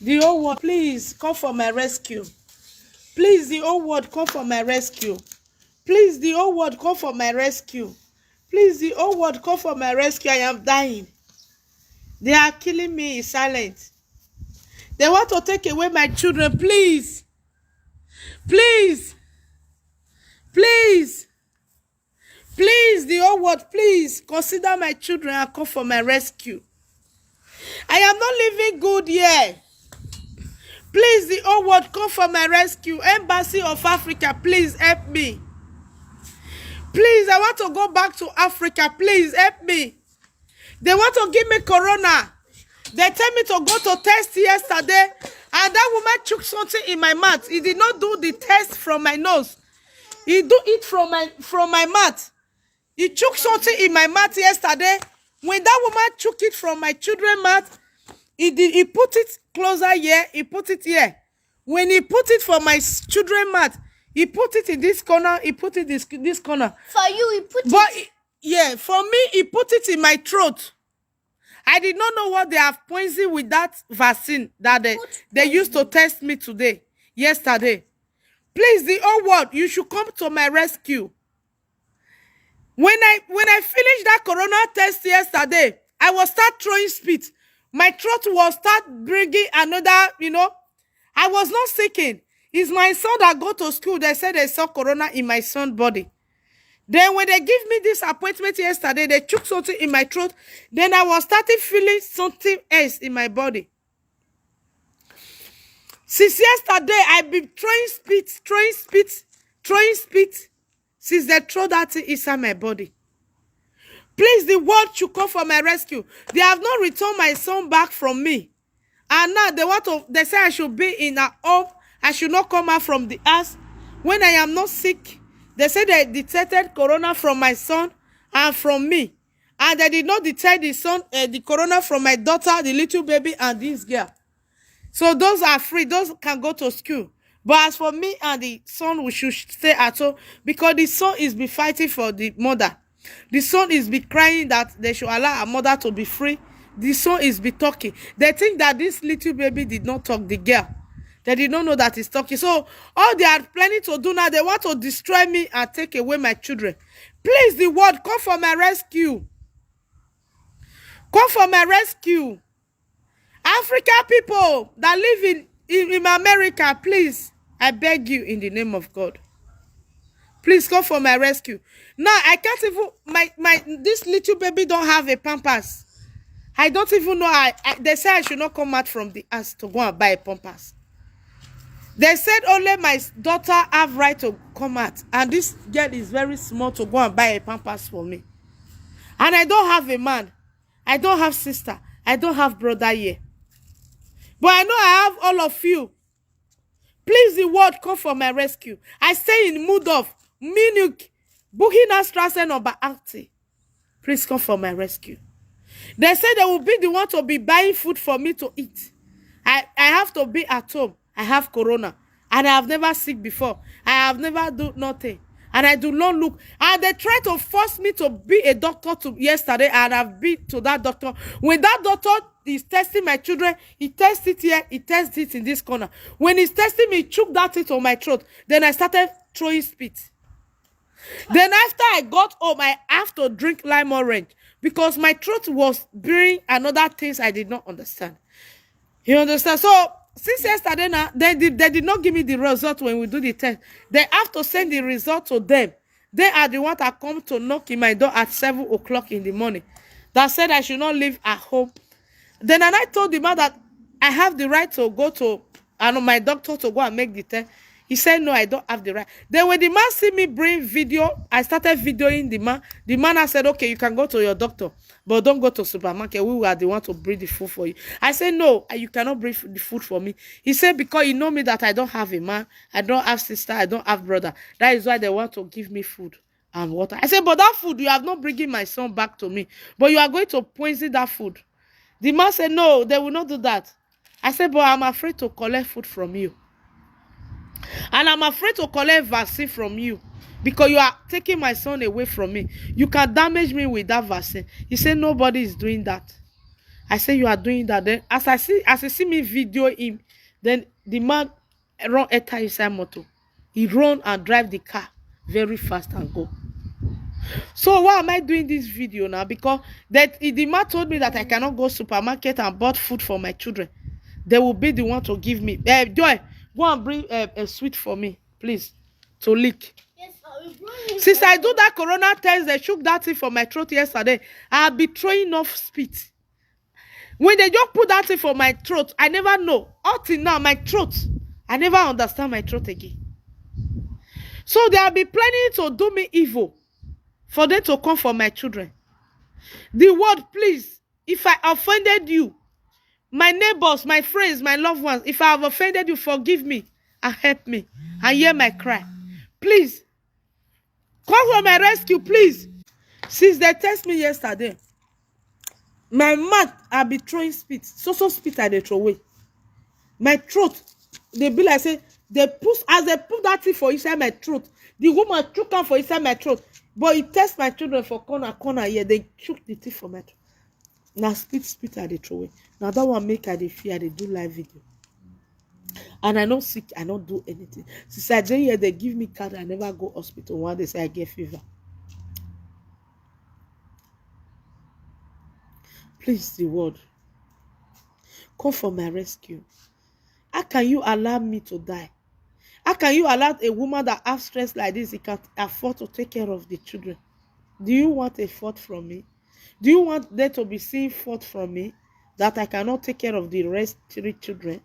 The whole world, please come for my rescue. Please, the whole world, come for my rescue. Please, the whole world, come for my rescue. Please, the whole world, come for my rescue. I am dying. They are killing me in silence. They want to take away my children. Please. Please. Please. Please, the whole world, please consider my children and come for my rescue. I am not living good here. Please, the whole world, come for my rescue. Embassy of Africa, please help me. Please, I want to go back to Africa. Please help me. They want to give me corona. They tell me to go to test yesterday, and that woman took something in my mouth. He did not do the test from my nose. He do it from my mouth. He took something in my mouth yesterday. When that woman took it from my children's mouth, he put it closer here. He put it here. When he put it for my children's mouth, he put it in this corner. He put it this corner. For you, he put it. Yeah, for me, he put it in my throat. I did not know what they have poisoned with that vaccine that they used to test me yesterday. Please, the whole world, you should come to my rescue. When I finished that corona test yesterday, I was start throwing spit. My throat was start bringing another, I was not sick. It's my son that go to school. They said they saw corona in my son's body. Then when they give me this appointment yesterday, they took something in my throat. Then I was starting feeling something else in my body. Since yesterday, I've been throwing spit, since they throw that thing inside my body. Please, the world should come for my rescue. They have not returned my son back from me. And now they say I should be in a home. I should not come out from the house when I am not sick. They said they detected corona from my son and from me. And they did not detect the corona from my daughter, the little baby, and this girl. So those are free. Those can go to school. But as for me and the son, we should stay at home because the son is be fighting for the mother. The son is be crying that they should allow a mother to be free. The son is be talking. They think that this little baby did not talk, the girl. They did not know that he's talking. So all they are planning to do now, they want to destroy me and take away my children. Please, the world, come for my rescue. Come for my rescue. African people that live in America, please, I beg you in the name of God. Please come for my rescue. Now, I can't even, this little baby don't have a pampers. I don't even know, they say I should not come out from the house to go and buy a pampers. They said only my daughter have right to come out. And this girl is very small to go and buy a pampers for me. And I don't have a man. I don't have sister. I don't have brother here. But I know I have all of you. Please, the world, come for my rescue. I stay in Mudov, Munich, Buchina number 80. Please come for my rescue. They say they will be the one to be buying food for me to eat. I have to be at home. I have corona. And I have never sick before. I have never do nothing. And I do not look. And they try to force me to be a doctor yesterday. And I've been to that doctor. When that doctor is testing my children, he tests it here. He tests it in this corner. When he's testing me, he took that thing on my throat. Then I started throwing spit. Then after I got home, I have to drink lime orange. Because my throat was bearing another things I did not understand. You understand? So, since yesterday now, they did not give me the result when we do the test. They have to send the result to them. They are the ones that come to knock in my door at 7 o'clock in the morning. That said I should not leave at home. Then and I told the man that I have the right to go to my doctor to go and make the test. He said, no, I don't have the right. Then when the man see me bring video, I started videoing the man. The man has said, okay, you can go to your doctor, but don't go to supermarket. We are the one to bring the food for you. I said, no, you cannot bring the food for me. He said, because you know me that I don't have a man, I don't have sister, I don't have brother. That is why they want to give me food and water. I said, but that food, you have not bringing my son back to me, but you are going to poison that food. The man said, no, they will not do that. I said, but I'm afraid to collect food from you. And I'm afraid to collect vaccine from you because you are taking my son away from me. You can damage me with that vaccine. He said nobody is doing that. I say you are doing that. Then as he see me video him, then the man run enter inside motor. He run and drive the car very fast and go. So why am I doing this video now? Because the man told me that I cannot go supermarket and bought food for my children. They will be the one to give me. Joy, go and bring a sweet for me, please, to lick. Yes, since I do that corona test, they shook that thing for my throat yesterday. I'll be throwing off spit. When they just put that thing for my throat, I never know. Up till now, my throat, I never understand my throat again. So they will be planning to do me evil for them to come for my children. The word, please, if I offended you, my neighbors, my friends, my loved ones, if I have offended you, forgive me and help me and hear my cry. Please, come for my rescue, please. Since they test me yesterday, my mouth, I'll be throwing spit. So spit I they throw away. My throat, they be like, say, as they put that thing for inside my throat, the woman took am for inside my throat. But it test my children for corner here. They took the teeth for my throat. Now spit I they throw away. Now that one make I they fear, they do live video. And I not sick, I not do anything. Since I dey here, they give me card, I never go hospital. One they say I get fever. Please, the word, come for my rescue. How can you allow me to die? How can you allow a woman that has stress like this, he can afford to take care of the children? Do you want a fault from me? Do you want there to be seen fault from me that I cannot take care of the rest 3 children?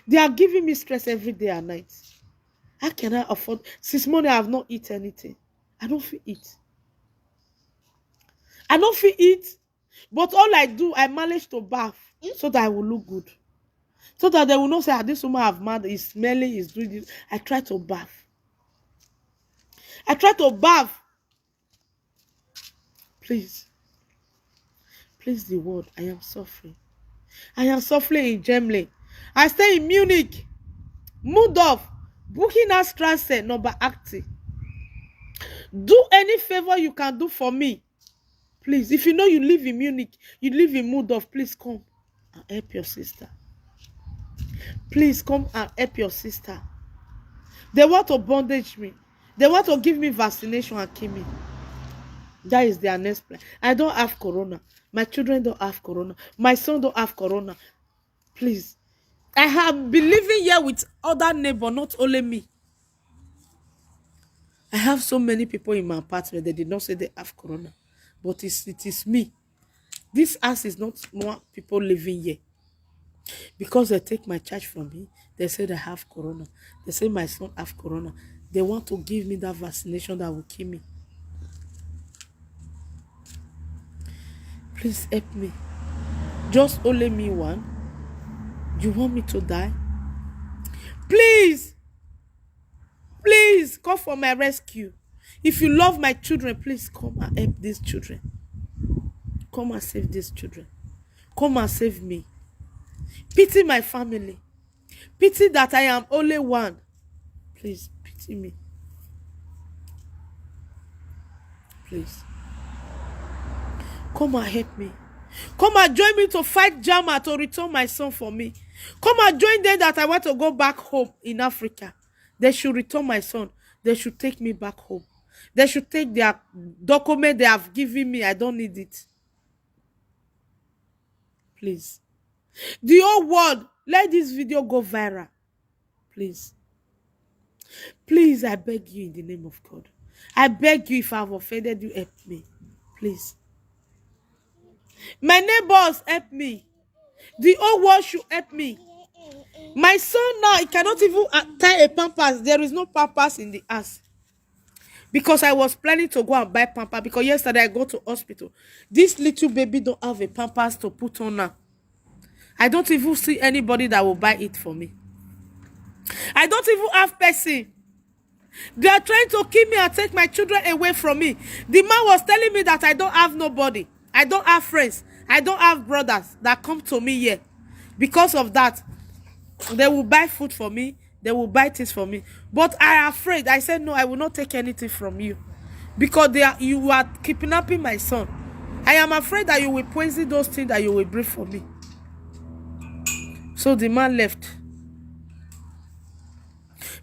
They are giving me stress every day and night. How can I afford? Since morning I have not eaten anything. I don't feel eat. I don't feel eat. But all I do, I manage to bath so that I will look good. So that they will not say, this woman have mad, is smelling, is doing this. I try to bath. I try to bath. Please. Please, the word. I am suffering. I am suffering in Germany. I stay in Munich. Mudorf. Buchingstrasse, number 80. Do any favor you can do for me. Please. If you know you live in Munich, you live in Mudorf, please come and help your sister. Please come and help your sister. They want to bondage me. They want to give me vaccination and kill me. That is their next plan. I don't have corona. My children don't have corona. My son don't have corona. Please. I have been living here with other neighbors, not only me. I have so many people in my apartment. They did not say they have corona. But it is me. This house is not more people living here. Because they take my charge from me, they say they have corona. They say my son have corona. They want to give me that vaccination that will kill me. Please help me. Just only me one. You want me to die? Please. Please come for my rescue. If you love my children, please come and help these children. Come and save these children. Come and save me. Pity my family. Pity that I am only one. Please, pity me. Please. Come and help me. Come and join me to fight Jama to return my son for me. Come and join them that I want to go back home in Africa. They should return my son. They should take me back home. They should take their document they have given me. I don't need it. Please. The whole world, let this video go viral. Please. Please, I beg you in the name of God. I beg you, if I have offended you, help me. Please. My neighbors, help me. The whole world should help me. My son now, he cannot even tie a pampers. There is no pampers in the house. Because I was planning to go and buy pampers. Because yesterday I go to hospital. This little baby don't have a pampers to put on now. I don't even see anybody that will buy it for me. I don't even have person. They are trying to kill me and take my children away from me. The man was telling me that I don't have nobody. I don't have friends. I don't have brothers that come to me here. Because of that, they will buy food for me. They will buy things for me. But I am afraid. I said, no, I will not take anything from you. Because you are kidnapping my son. I am afraid that you will poison those things that you will bring for me. So the man left.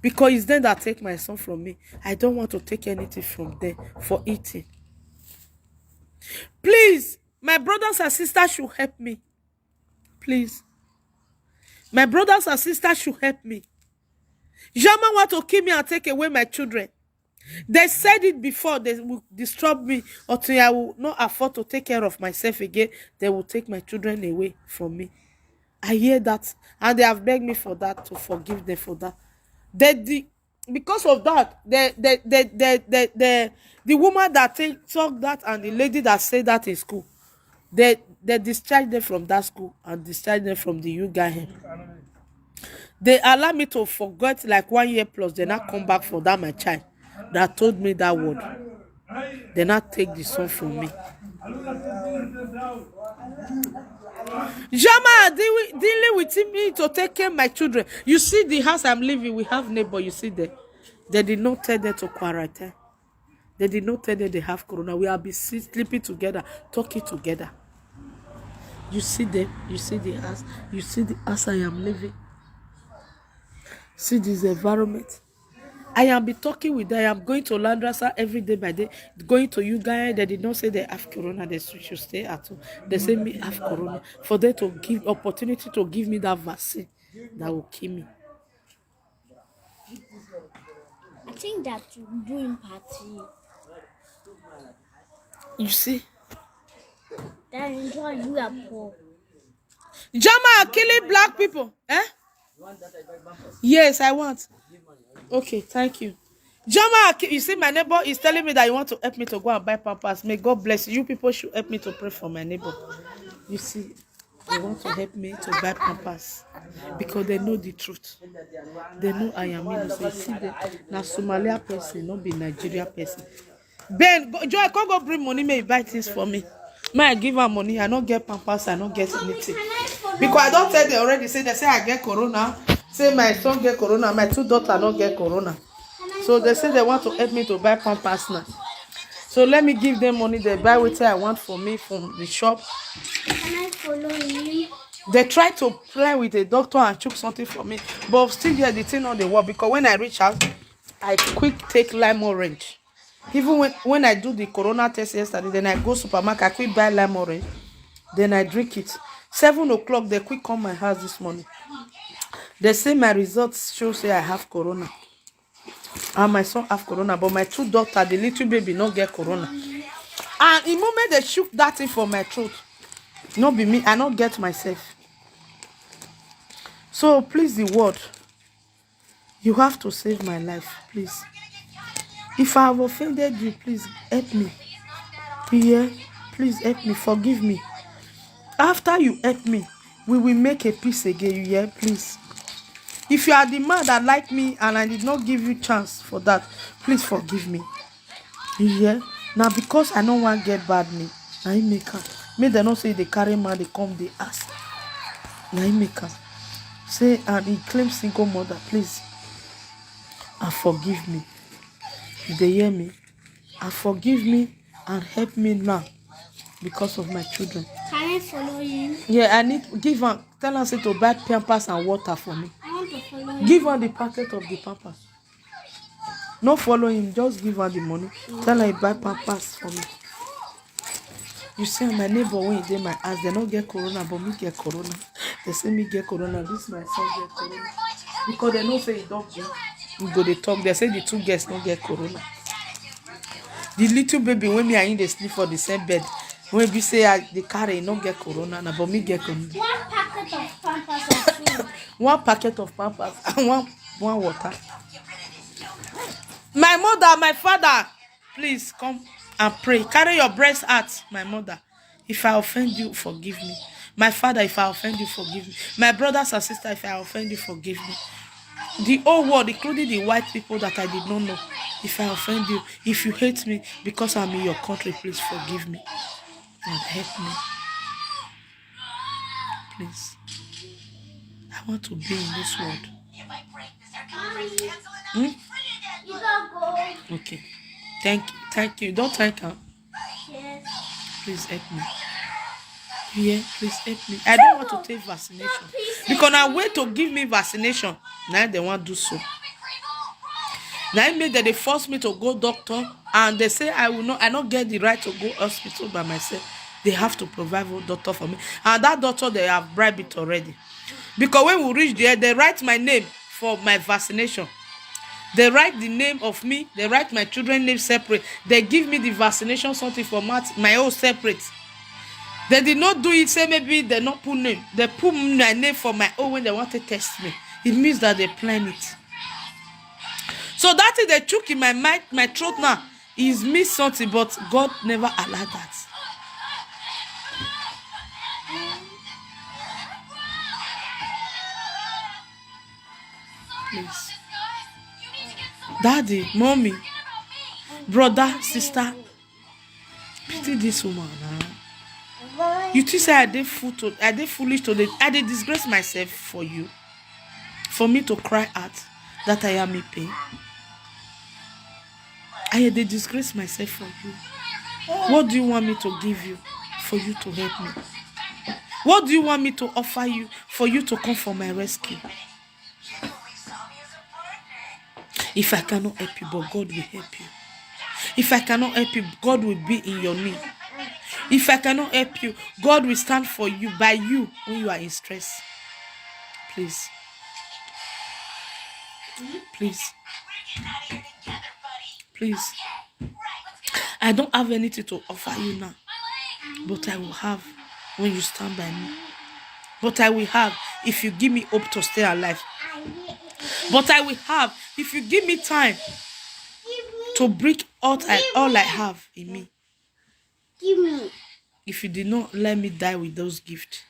Because it's them that take my son from me. I don't want to take anything from them for eating. Please, my brothers and sisters should help me. Please. My brothers and sisters should help me. German want to kill me and take away my children. They said it before. They will disturb me until I will not afford to take care of myself again. They will take my children away from me. I hear that. And they have begged me for that, to forgive them for that. Because of that, the woman that talked that and the lady that said that in school, they discharged them from that school and discharged them from the UGAM. They allow me to forget like 1 year plus. They not come back for that my child that told me that word. They not take the son from me. Jama dealing with me to take care of my children. You see the house I'm living, we have neighbor. You see there. They did not tell them to quarantine. They did not tell them they have corona. We have been sleeping together, talking together. You see them. You see the house. You see the house I am living. See this environment. I am be talking with them. I am going to Landrasa every day by day. Going to you guys. They did not say they have corona. They should stay at home. They say me have corona. For them to give opportunity to give me that vaccine that will kill me. I think that doing party. You see? That is why you are poor. Jama are killing black people. Eh? Yes, I want. Okay, thank you. Jama, you see, my neighbor is telling me that you want to help me to go and buy pampers. May God bless you. You people should help me to pray for my neighbor. You see, they want to help me to buy pampers because they know the truth. They know I am innocent. See, they na Somalia person, not be Nigeria person. Ben, Joy, come go bring money. May you buy things for me. May I give her money? I don't get pampers. I don't get anything. Because I don't tell they already. Say they say I get corona. Say my son get corona. My 2 daughters don't get corona. So they say they want to help me to buy pampers now. So let me give them money. They buy what I want for me from the shop. Can I follow you? They try to play with the doctor and chook something for me. But still here the thing on the wall. Because when I reach out, I quick take lime orange. Even when I do the corona test yesterday, then I go supermarket, I quick buy lime orange. Then I drink it. 7 o'clock, they quick come my house this morning. They say my results show say I have corona. And my son have corona. But my 2 daughters, the little baby, not get corona. And the moment they shook that thing for my throat, not be me, I not get myself. So please, the word, you have to save my life, please. If I have offended you, please help me. Yeah, please help me, forgive me. After you help me, we will make a peace again. Yeah, please. If you are the man that like me and I did not give you chance for that, please forgive me. Yeah. Now because I don't want to get bad me, I make her. May they not say they carry man, they come, they ask. Now make her. Say and he claims single mother, please. And forgive me. If they hear me, and forgive me and help me now because of my children. Can I follow you? Yeah, I need to give her, tell her say to buy pampers and water for me. I want to follow you. Give her the packet of the pampers. Not follow him, just give her the money. Tell her buy pampers for me. You see, my neighbor when he did my house, they don't get corona, but me get corona. They say me get corona. This my son get corona because they don't say he don't get. We go they talk. They say the 2 girls don't get corona. The little baby when me and him they sleep for the same bed. When we say they carry not get corona, but me get corona. 1 packet of pampers of food. 1 packet of pampers and one water. My mother, my father, please come and pray. Carry your breast out, my mother. If I offend you, forgive me. My father, if I offend you, forgive me. My brothers and sisters, if I offend you, forgive me. The whole world, including the white people that I did not know, if I offend you, if you hate me because I'm in your country, please forgive me and help me. Please. I want to be in this world. You gotta go. Okay. Thank you. Don't thank her. Yes. Please help me. Yeah, please help me. I don't want to take vaccination. Because I wait to give me vaccination. Now they want to do so. Now it made that they force me to go doctor, and they say I not get the right to go hospital by myself. They have to provide a doctor for me. And that doctor, they have bribed it already. Because when we reach there, they write my name for my vaccination. They write the name of me. They write my children's name separate. They give me the vaccination something for my own separate. They did not do it, say maybe they not put name. They put my name for my own when they want to test me. It means that they plan it. So that is the choke in my throat now is me something, but God never allowed that. Please. Daddy, mommy, brother, sister, pity this woman. Huh? You think say I did foolish today? I did disgrace myself for you, for me to cry out that I am in pain. I did disgrace myself for you. What do you want me to give you for you to help me? What do you want me to offer you for you to come for my rescue? If I cannot help you, but God will help you. If I cannot help you, God will be in your need. If I cannot help you, God will stand for you, by you, when you are in stress. Please. Please. Please. I don't have anything to offer you now, but I will have when you stand by me. But I will have if you give me hope to stay alive. But I will have if you give me time to bring all I have in me. Give me. If you did not let me die with those gifts,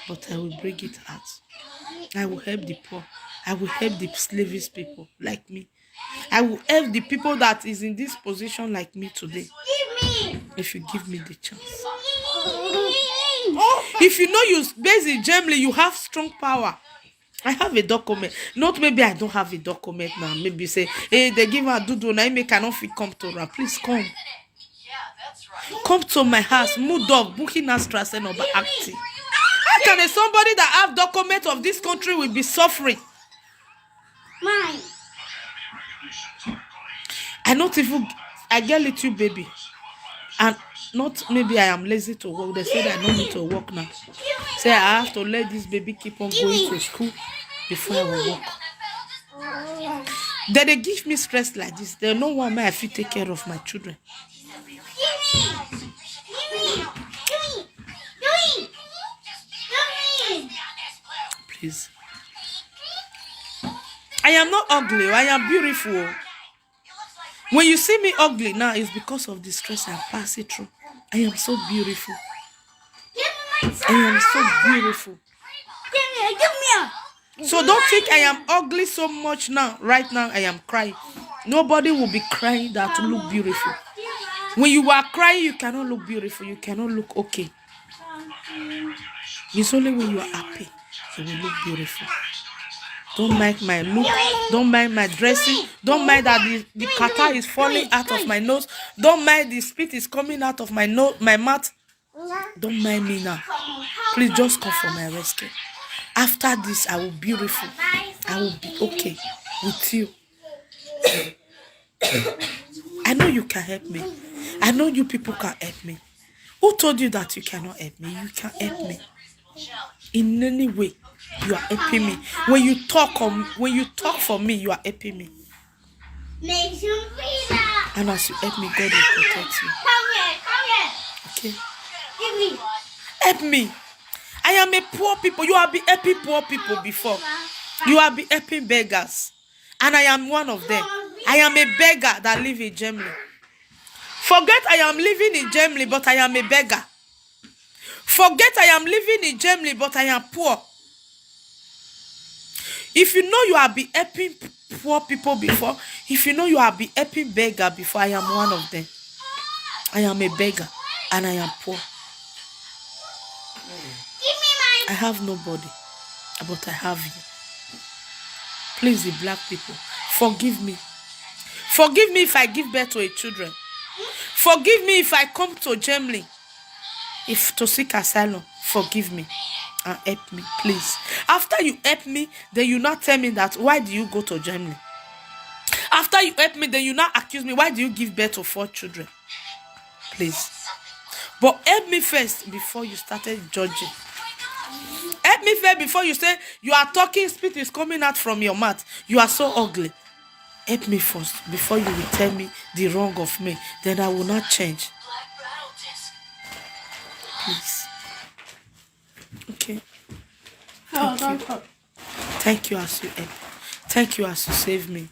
but I will bring it out. I will help the poor. I will help the slavish people like me. I will help the people that is in this position like me today. Give me. If you give me the chance. If you know you based in Germany, you have strong power. I have a document. Not maybe I don't have a document now. Maybe say, hey, they give her dudu now. Make cannot fit come to her. Please come. Come to my house. Mudog, Buckinghamstrasse, or Acti. How can somebody that have document of this country will be suffering? Mine. I get little baby. And not maybe I am lazy to work. They said I don't need to work now. Say I have to let this baby keep on going to school before I will work. Then they give me stress like this. They don't want me I feel take care of my children. Please. I am not ugly. I am beautiful. When you see me ugly now, it's because of the stress I'm passing through. I am so beautiful. I am so beautiful. So don't think I am ugly so much now. Right now, I am crying. Nobody will be crying that to look beautiful. When you are crying, you cannot look beautiful. You cannot look okay. It's only when you are happy you will look beautiful. Don't mind my look. Don't mind my dressing. Don't mind that the kata is falling out of my nose. Don't mind the spit is coming out of my nose, my mouth. Don't mind me now. Please just come for my rescue. After this, I will be beautiful. I will be okay with you. I know you can help me. I know you people can help me. Who told you that you cannot help me? You can help me. In any way, you are helping me. When you talk for me, you are helping me. And as you help me, God will protect you. Okay? Give me. Help me. I am a poor people. You have been helping poor people before. You have been helping beggars. And I am one of them. I am a beggar that live in Germany. Forget I am living in Germany, but I am a beggar. Forget I am living in Germany, but I am poor. If you know you have been helping poor people before, if you know you have been helping beggar before, I am one of them. I am a beggar and I am poor. I have nobody, but I have you. Please, the black people, forgive me. Forgive me if I give birth to a children. Forgive me if I come to Germany. If to seek asylum, forgive me and help me, please. After you help me, then you not tell me that why do you go to Germany? After you help me, then you not accuse me, why do you give birth to 4 children? Please. But help me first before you started judging. Help me first before you say you are talking, spit is coming out from your mouth. You are so ugly. Help me first before you will tell me the wrong of me. Then I will not change. Please. Okay. Oh, don't talk. Thank you as you help. Thank you as you save me.